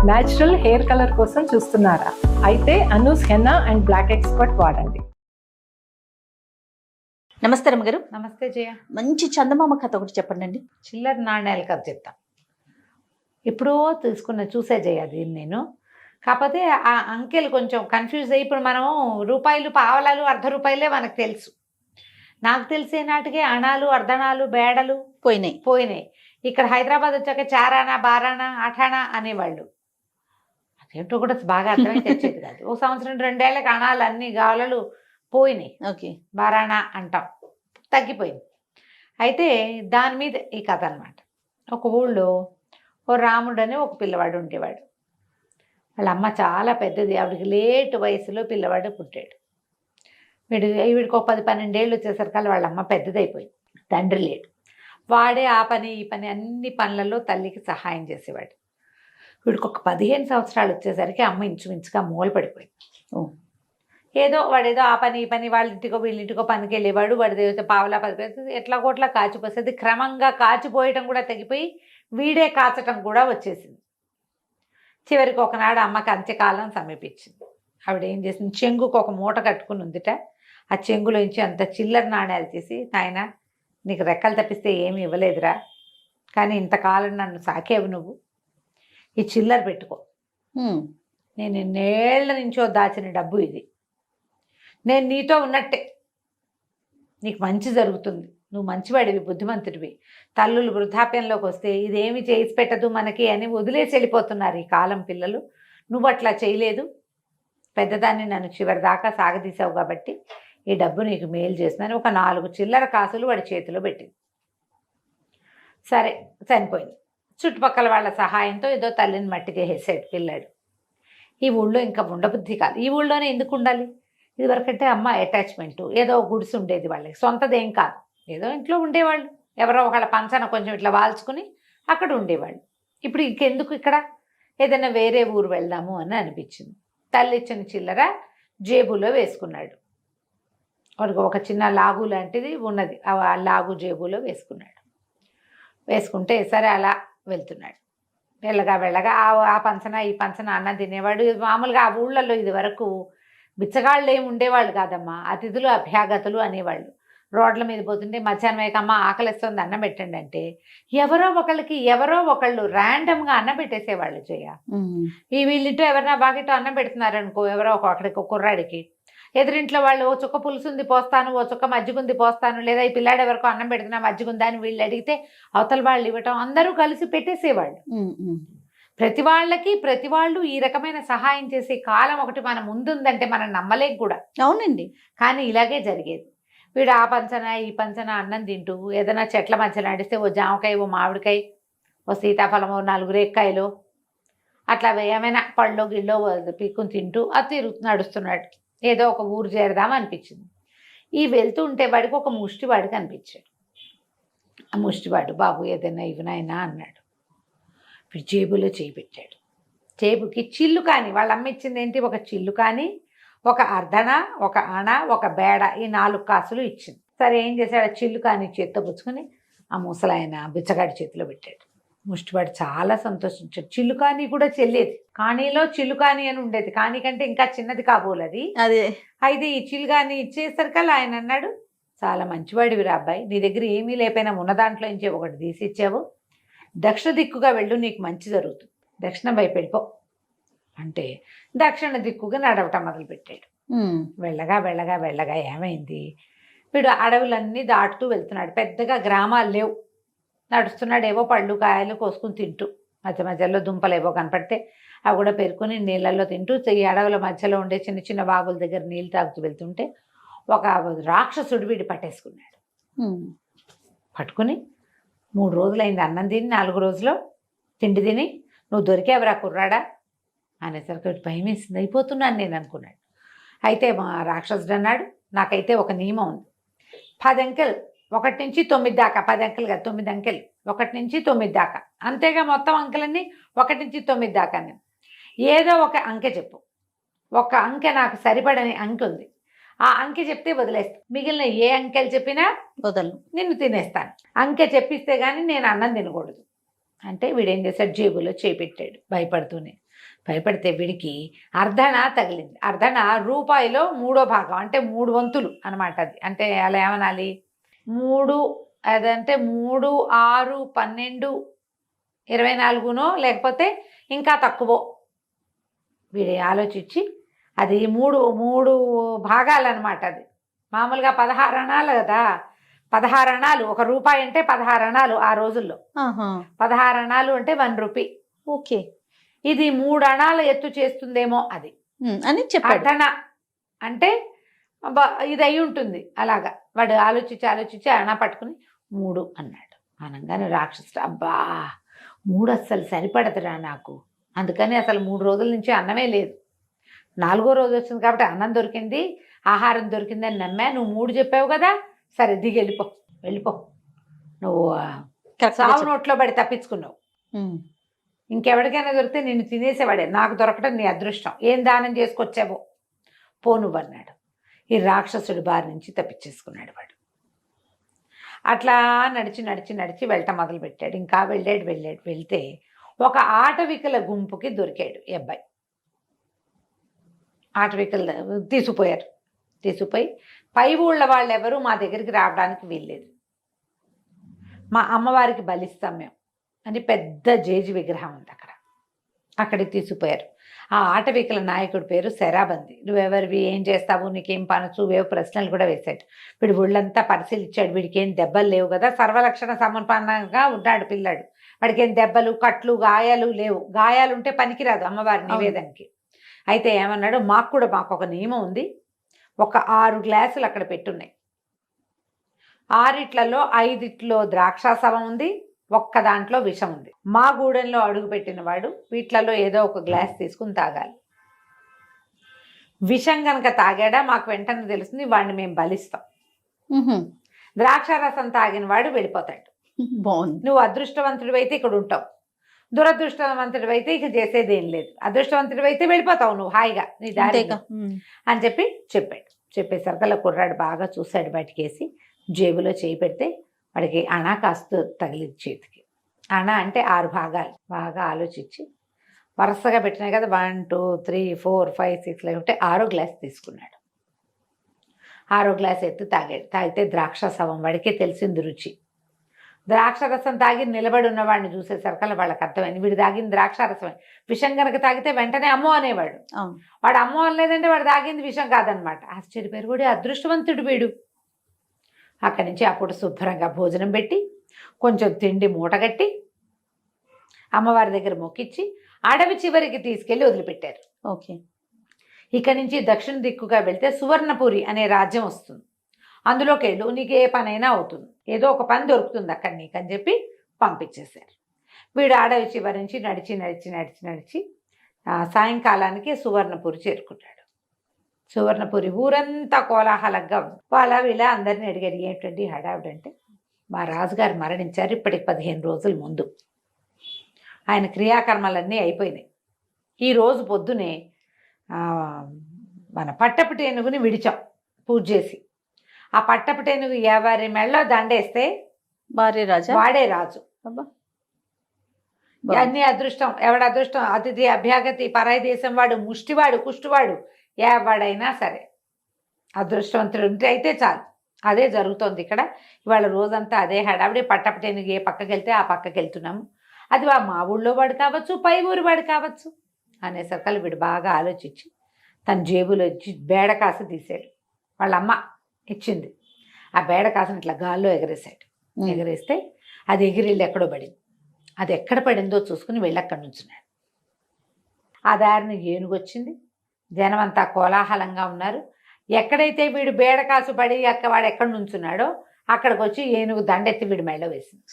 Natural hair colour కోసం చూస్తున్నారా? అయితే Anoos henna and black expert వాడండి. నమస్తే రమ్మగారు. నమస్తే జయ. మంచి చందమామ కథ ఒకటి చెప్పండి. చిల్లర నాణ్యాల కథ చెప్తా. ఎప్పుడో చూసే జయ దీన్ని నేను. కాకపోతే ఆ అంకెలు కొంచెం కన్ఫ్యూజ్ అయ్యి, ఇప్పుడు మనం రూపాయలు, పావలాలు, అర్ధ రూపాయలే మనకు తెలుసు. నాకు తెలిసే నాటికే అణాలు, అర్ధనాలు, బేడలు పోయినాయి. ఇక్కడ హైదరాబాద్ వచ్చాక చారానా, బారానా, అఠానా అనేవాళ్ళు. అదేంటో కూడా బాగా అర్థమై తెచ్చేది కాదు. ఒక సంవత్సరం 2 ఏళ్ళకి అణాలు అన్ని గాలలు పోయినాయి. ఓకే, బారానా అంటాం, తగ్గిపోయింది. అయితే దాని మీద ఈ కథ అనమాట. ఒక ఊళ్ళో ఓ రాముడు అని ఒక పిల్లవాడు ఉండేవాడు. వాళ్ళ అమ్మ చాలా పెద్దది, ఆవిడికి లేటు వయసులో పిల్లవాడు పుట్టాడు. వీడికి ఒక 10-12 ఏళ్ళు వచ్చేసరికి వాళ్ళ అమ్మ పెద్దదైపోయింది, తండ్రి లేడు. వాడే ఆ పని ఈ పని అన్ని పనులలో తల్లికి సహాయం చేసేవాడు. వీడికి ఒక 15 సంవత్సరాలు వచ్చేసరికి అమ్మ ఇంచుమించుగా మూల పడిపోయింది. వాడేదో ఆ పని ఈ పని, వాళ్ళ ఇంటికో వీళ్ళింటికో పనికి వెళ్ళేవాడు. వాడి దేవత పావలా 10 పైసలు ఎట్లా కోట్లా కాచిపోసేది. క్రమంగా కాచిపోయటం కూడా తగ్గిపోయి వీడే కాచటం కూడా వచ్చేసింది. చివరికి ఒకనాడు అమ్మకి అంత్యకాలం సమీపించింది. ఆవిడ ఏం చేసింది, చెంగుకు ఒక మూట కట్టుకుని ఉందిట. ఆ చెంగులోంచి అంత చిల్లర నాణ్యాలు తీసి, నాయన నీకు రెక్కలు తప్పిస్తే ఏమి ఇవ్వలేదురా, కానీ ఇంతకాలం నన్ను సాకేవు, నువ్వు ఈ చిల్లర పెట్టుకో. నేను ఎన్నేళ్ల నుంచో దాచిన డబ్బు ఇది. నేను నీతో ఉన్నట్టే, నీకు మంచి జరుగుతుంది, నువ్వు మంచివాడివి, బుద్ధిమంతుడివి. తల్లులు వృద్ధాప్యంలోకి వస్తే ఇదేమి చేసి పెట్టదు మనకి అని వదిలేసి వెళ్ళిపోతున్నారు ఈ కాలం పిల్లలు. నువ్వు అట్లా చేయలేదు, పెద్దదాన్ని నన్ను చివరి దాకా సాగదీసావు కాబట్టి ఈ డబ్బు నీకు మేలు చేస్తున్నాను. ఒక 4 చిల్లర కాసులు వాడి చేతిలో పెట్టింది. సరే, చనిపోయింది. చుట్టుపక్కల వాళ్ళ సహాయంతో ఏదో తల్లిని మట్టి చేసేసాడు పిల్లాడు. ఈ ఊళ్ళో ఇంకా ఉండబుద్ధి కాదు. ఈ ఊళ్ళోనే ఎందుకు ఉండాలి? ఇదివరకంటే అమ్మ అటాచ్మెంటు, ఏదో గుడిసి ఉండేది వాళ్ళకి, సొంతదేం కాదు, ఏదో ఇంట్లో ఉండేవాళ్ళు. ఎవరో ఒకళ్ళ పంచన కొంచెం ఇట్లా వాల్చుకుని అక్కడ ఉండేవాళ్ళు. ఇప్పుడు ఇంకెందుకు ఇక్కడ, ఏదైనా వేరే ఊరు వెళ్దాము అని అనిపించింది. తల్లి ఇచ్చిన చిల్లర జేబులో వేసుకున్నాడు. వాడికి ఒక చిన్న లాగు లాంటిది ఉన్నది, ఆ లాగు జేబులో వేసుకుంటే సరే అలా వెళ్తున్నాడు. వెళ్ళగా ఆ పంచన ఈ పంచన అన్నం తినేవాడు. మామూలుగా ఆ ఊళ్ళల్లో ఇది వరకు బిచ్చగాళ్ళు ఏమి ఉండేవాళ్ళు కాదమ్మా, అతిథులు అభ్యాగతులు అనేవాళ్ళు. రోడ్ల మీద పోతుంటే మధ్యాహ్నం అయ్యాకమ్మ ఆకలిస్తుంది అన్నం పెట్టండి అంటే ఎవరో ఒకళ్ళు ర్యాండమ్గా అన్నం పెట్టేసేవాళ్ళు. చేయ ఈ వీళ్ళింటో ఎవరైనా బాగిటో అన్నం పెడుతున్నారనుకో, ఎవరో ఒకడికి కుర్రాడికి, ఎదురింట్లో వాళ్ళు ఓ చుక్క పులుసుంది పోస్తాను, ఓ చుక్క మజ్జిగుంది పోస్తాను, లేదా ఈ పిల్లాడు ఎవరికో అన్నం పెడుతున్నా మజ్జిగుందా అని వీళ్ళు అడిగితే అవతల వాళ్ళు ఇవ్వటం, అందరూ కలిసి పెట్టేసేవాళ్ళు. ప్రతి వాళ్ళు ఈ రకమైన సహాయం చేసే కాలం ఒకటి మన ముందుందంటే మనం నమ్మలేం కూడా. అవునండి, కానీ ఇలాగే జరిగేది. వీడు ఆ పంచన ఈ పంచన అన్నం తింటూ ఏదైనా చెట్ల మధ్య నడిస్తే ఓ జామకాయ, ఓ మామిడికాయ, ఓ సీతాఫలం, ఓ 4 రేక్కాయలు అట్లా ఏమైనా పళ్ళు గిళ్ళో పీక్కుని తింటూ నడుస్తున్నాడు. ఏదో ఒక ఊరు చేరదాం అనిపించింది. ఈ వెళ్తూ ఉంటే వాడికి ఒక ముష్టివాడు కనిపించాడు. ఆ ముష్టివాడు, బాబు ఏదైనా ఇవ్వనైనా అన్నాడు. వీడు జేబులో చేయి పెట్టాడు. జేబుకి చిల్లు కానీ, వాళ్ళ అమ్మ ఇచ్చింది ఏంటి, ఒక చిల్లు కానీ, ఒక అర్ధన, ఒక అణ, ఒక బేడ, ఈ 4 కాసులు ఇచ్చింది. సరే ఏం చేశాడు, ఆ చిల్లు కానీ చేత్తో పుచ్చుకొని ఆ ముసలాయన బిచ్చగాడి చేతిలో పెట్టాడు. ముష్టివాడు చాలా సంతోషించాడు. చిల్లుకాని కూడా చెల్లేది, కానీలో చిల్లుకాని అని ఉండేది, కానీ కంటే ఇంకా చిన్నది కాబోలది అదే. అయితే ఈ చిల్లుకాని ఇచ్చేసరికల్లా ఆయన అన్నాడు, చాలా మంచివాడివి రా అబ్బాయి, నీ దగ్గర ఏమీ లేకపోయినా ఉన్న దాంట్లో నుంచి ఒకటి తీసి ఇచ్చావు, దక్షిణ దిక్కుగా వెళ్ళు, నీకు మంచి జరుగుతుంది, దక్షిణ వైపు వెళ్ళిపో అంటే దక్షిణ దిక్కుగా నడవటం మొదలుపెట్టాడు. వెళ్ళగా ఏమైంది, వీడు అడవులన్నీ దాటుతూ వెళ్తున్నాడు. పెద్దగా గ్రామాలు లేవు. నడుస్తున్నాడు, ఏవో పళ్ళు కాయలు కోసుకుని తింటూ, మధ్యలో దుంపలు ఏవో కనపడితే అవి కూడా పెరుకుని నీళ్ళల్లో తింటూ, ఈ అడవుల మధ్యలో ఉండే చిన్న చిన్న వాగుల దగ్గర నీళ్ళు తాగుతూ వెళ్తుంటే ఒక రాక్షసుడు వీడి పట్టేసుకున్నాడు. పట్టుకుని 3 రోజులైంది అన్నం తిని, 4 రోజులో తిండి తిని, నువ్వు దొరికేవరా కుర్రాడా అనేసరికి భయం వేసింది. అయిపోతున్నాను నేను అనుకున్నాడు. అయితే మా రాక్షసుడు అన్నాడు, నాకైతే ఒక నియమం ఉంది, 10 అంకెలు 1 నుంచి 9 దాకా, 10 అంకెలు కాదు 9 అంకెలు, 1 నుంచి 9 దాకా, అంతేగా మొత్తం అంకెలన్నీ 1 నుంచి 9 దాకా. ఏదో ఒక అంకె చెప్పు, ఒక అంకె నాకు సరిపడని అంకె ఉంది, ఆ అంకె చెప్తే వదిలేస్తా, మిగిలిన ఏ అంకెలు చెప్పినా వదలను, నిన్ను తినేస్తాను. అంకె చెప్పిస్తే కానీ నేను అన్నం తినకూడదు అంటే వీడేం చేశాడు, జేబులో చేపెట్టాడు భయపడుతూనే. భయపడితే వీడికి అర్ధణ తగిలింది. అర్ధణ రూపాయిలో 3వ భాగం, అంటే 3 వంతులు అనమాట అది. అంటే అలా ఏమనాలి, 3 అదంటే 3, 6, 12, 24నో లేకపోతే ఇంకా తక్కువ. వీడు ఆలోచించి అది 3 భాగాలన్నమాట. అది మామూలుగా 16 అణాలు కదా, 16 అణాలు. 1 రూపాయి అంటే 16 అణాలు ఆ రోజుల్లో. 16 అణాలు అంటే 1 రూపీ. ఓకే. ఇది 3 అణాలు ఎత్తు చేస్తుందేమో అది అని చెప్పాడు. అర్ధన అంటే ఇది అయి ఉంటుంది. అలాగా వాడు ఆలోచించి అణ పట్టుకుని 3 అన్నాడు. అనగానే రాక్షసుడు, అబ్బా 3 అస్సలు సరిపడదురా నాకు, అందుకని అసలు 3 రోజుల నుంచి అన్నమే లేదు. 4వ రోజు వచ్చింది కాబట్టి అన్నం దొరికింది, ఆహారం దొరికిందని నమ్మా. నువ్వు 3 చెప్పావు కదా, సరే దిగి వెళ్ళిపో. నువ్వు సావు నోట్లో పడి తప్పించుకున్నావు. ఇంకెవరికైనా దొరికితే నిన్ను తినేసేవాడే, నాకు దొరకడం నీ అదృష్టం. ఏం దానం చేసుకొచ్చావో పో నువ్వు అన్నాడు. ఈ రాక్షసుడి బారి నుంచి తప్పించేసుకున్నాడు వాడు. అట్లా నడిచి వెళ్ళటం మొదలుపెట్టాడు. ఇంకా వెళ్తే ఒక ఆటవికల గుంపుకి దొరికాడు ఈ అబ్బాయి. ఆటవికలు తీసుకుపోయి పై ఊళ్ళ వాళ్ళు ఎవరు మా దగ్గరికి రావడానికి వీల్లేదు, మా అమ్మవారికి బలిస్తాం మేము అని పెద్ద జేజి విగ్రహం ఉంది అక్కడికి తీసుకుపోయారు. ఆ ఆటవికల నాయకుడి పేరు శరాబంది. నువ్వెవరివి, ఏం చేస్తావు, నీకేం పనసు, వేవు ప్రశ్నలు కూడా వేశాడు. వీడు ఒళ్ళంతా పరిశీలించాడు. వీడికి ఏం దెబ్బలు లేవు కదా, సర్వలక్షణ సమర్పణంగా ఉన్నాడు పిల్లాడు. వాడికి ఏం దెబ్బలు, కట్లు, గాయాలు లేవు. గాయాలుంటే పనికిరాదు అమ్మవారి నివేదనకి. అయితే ఏమన్నాడు, మాకు ఒక నియమం ఉంది. ఒక 6 గ్లాసులు అక్కడ పెట్టున్నాయి. 6 5 ద్రాక్షాసవం ఉంది, ఒక్క దాంట్లో విషం ఉంది. మా గూడెంలో అడుగు పెట్టిన వాడు వీటిలలో ఏదో ఒక గ్లాస్ తీసుకుని తాగాలి. విషం గనక తాగాడా మాకు వెంటనే తెలుస్తుంది, వాడిని మేము బలిస్తాం. ద్రాక్షారసం తాగిన వాడు వెళ్ళిపోతాడు. బాగుంది. నువ్వు అదృష్టవంతుడు అయితే ఇక్కడ ఉంటావు, దురదృష్టవంతుడు అయితే ఇక చేసేదేం లేదు. అదృష్టవంతుడు అయితే వెళ్ళిపోతావు నువ్వు హాయిగా నీ దారి అని చెప్పేసరికల్లా కుర్రాడు బాగా చూశాడు. బయటికేసి జేబులో చేయి పెడితే వాడికి అణ కాస్త తగిలింది చేతికి. అణ అంటే 6 భాగాలు. బాగా ఆలోచించి వరుసగా పెట్టినాయి కదా, 1 2 3 4 5 6 లేకుంటే 6వ గ్లాస్ తీసుకున్నాడు. 6వ గ్లాస్ ఎత్తి తాగితే ద్రాక్షాసవం. వాడికే తెలిసింది రుచి. ద్రాక్షరసం తాగి నిలబడి ఉన్నవాడిని చూసేసరికల్లా వాళ్ళకి అర్థమైంది, వీడు తాగింది ద్రాక్షారసమే. విషం కనుక తాగితే వెంటనే అమ్మో అనేవాడు. వాడు అమ్మో అనలేదంటే వాడు తాగింది విషం కాదనమాట. ఆశ్చర్యపోయారు, కూడా అదృష్టవంతుడు వీడు. అక్కడి నుంచి అప్పుడు శుభ్రంగా భోజనం పెట్టి కొంచెం తిండి మూటగట్టి అమ్మవారి దగ్గర మొక్కిచ్చి అడవి చివరికి తీసుకెళ్ళి వదిలిపెట్టారు. ఓకే. ఇక్కడి నుంచి దక్షిణ దిక్కుగా వెళ్తే సువర్ణపురి అనే రాజ్యం వస్తుంది. అందులోకి వెళ్ళు, నీకు ఏ పనైనా అవుతుంది, ఏదో ఒక పని దొరుకుతుంది అక్కడ నీకు అని చెప్పి పంపించేశారు. వీడు అడవి చివరి నుంచి నడిచి సాయంకాలానికి సువర్ణపురి చేరుకున్నాడు. సువర్ణపురి ఊరంతా కోలాహలంగా ఉంది. వీళ్ళ అందరినీ అడిగాడు, ఏంటండి హడావిడంటే, మా రాజుగారు మరణించారు ఇప్పటికి 15 రోజుల ముందు. ఆయన క్రియాకర్మలన్నీ అయిపోయినాయి. ఈరోజు పొద్దునే మన పట్టపుటేనుగుని విడిచాం పూజ చేసి. ఆ పట్టపుటేనుగు ఎవరి మెళ్ళో దండేస్తే వాడే రాజు. అన్ని అదృష్టం, ఎవడ అదృష్టం, అతిథి అభ్యాగతి, పరాయి దేశం వాడు, ముష్టివాడు, కుష్టివాడు, ఎవడైనా సరే అదృష్టవంతుడు ఉంటే అయితే చాలు. అదే జరుగుతోంది ఇక్కడ. ఇవాళ రోజంతా అదే హడావిడి. పట్టపటేనుగు ఏ పక్కకి వెళ్తే ఆ పక్కకి వెళ్తున్నాము. అది మా ఊళ్ళో వాడు కావచ్చు, పై ఊరు వాడు కావచ్చు అనేసరికల్లా వీడు బాగా ఆలోచించి తన జేబులో ఇచ్చి బేడకాసు తీసాడు. వాళ్ళ అమ్మ ఇచ్చింది. ఆ బేడకాసుని ఇట్లా గాల్లో ఎగరేసాడు. ఎగరేస్తే అది ఎగిరిల్లు ఎక్కడో పడింది. అది ఎక్కడ పడిందో చూసుకుని వెళ్ళి అక్కడి నుంచున్నాడు. ఆ దారిని ఏనుగు వచ్చింది. జనం అంతా కోలాహలంగా ఉన్నారు. ఎక్కడైతే వీడు బేడకాసు పడి వాడు ఎక్కడ నుంచున్నాడో అక్కడికి వచ్చి ఏనుగు దండెత్తి వీడు మెళ్ళ వేసింది.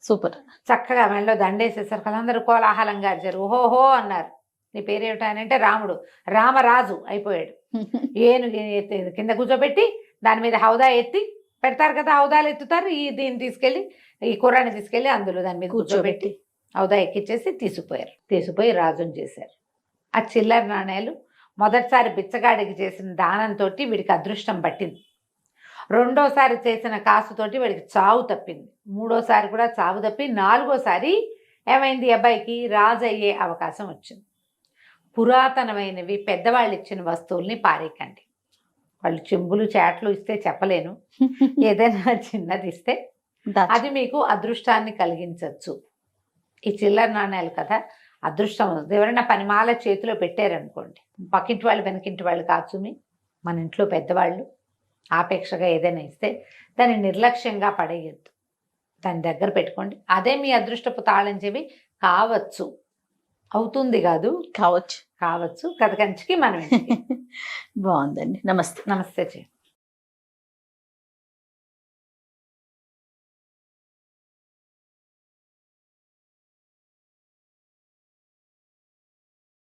సూపర్. చక్కగా మెళ్ళలో దండేసేసరికి అందరూ కోలాహలంగా అరిచారు, ఓహోహో అన్నారు. నీ పేరేమిటానంటే రాముడు, రామరాజు అయిపోయాడు. ఏనుగు కింద కూర్చోబెట్టి దాని మీద హౌదా ఎత్తి పెడతారు కదా, హౌదాలు ఎత్తుతారు. దీన్ని తీసుకెళ్ళి, ఈ కుర్రాన్ని తీసుకెళ్ళి అందులో దాని మీద కూర్చోబెట్టి హౌదా ఎక్కిచ్చేసి తీసుకుపోయి రాజుని చేశారు. ఆ చిల్లర నాణేలు మొదటిసారి బిచ్చగాడికి చేసిన దానంతో వీడికి అదృష్టం పట్టింది. రెండోసారి చేసిన కాసుతోటి వాడికి చావు తప్పింది. మూడోసారి కూడా చావు తప్పి 4వసారి ఏమైంది ఈ అబ్బాయికి రాజు అయ్యే అవకాశం వచ్చింది. పురాతనమైనవి పెద్దవాళ్ళు ఇచ్చిన వస్తువుల్ని పారేయకండి. వాళ్ళు చెంబులు చాట్లు ఇస్తే చెప్పలేను, ఏదైనా చిన్నది ఇస్తే అది మీకు అదృష్టాన్ని కలిగించవచ్చు. ఈ చిల్లర నాణ్యాలు కదా అదృష్టం వస్తుంది. ఎవరైనా పనిమాల చేతిలో పెట్టారనుకోండి, పక్కింటి వాళ్ళు వెనకింటి వాళ్ళు కాచుమి, మన ఇంట్లో పెద్దవాళ్ళు ఆపేక్షగా ఏదైనా ఇస్తే దాన్ని నిర్లక్ష్యంగా పడేయద్దు, దాని దగ్గర పెట్టుకోండి. అదే మీ అదృష్టపు తాళం చెవి కావచ్చు, అవుతుంది కాదు కావచ్చు. కావచ్చు. కథ కంచికి మనం ఇంటికి. బాగుందండి. నమస్తే. నమస్తే చెయ్యి.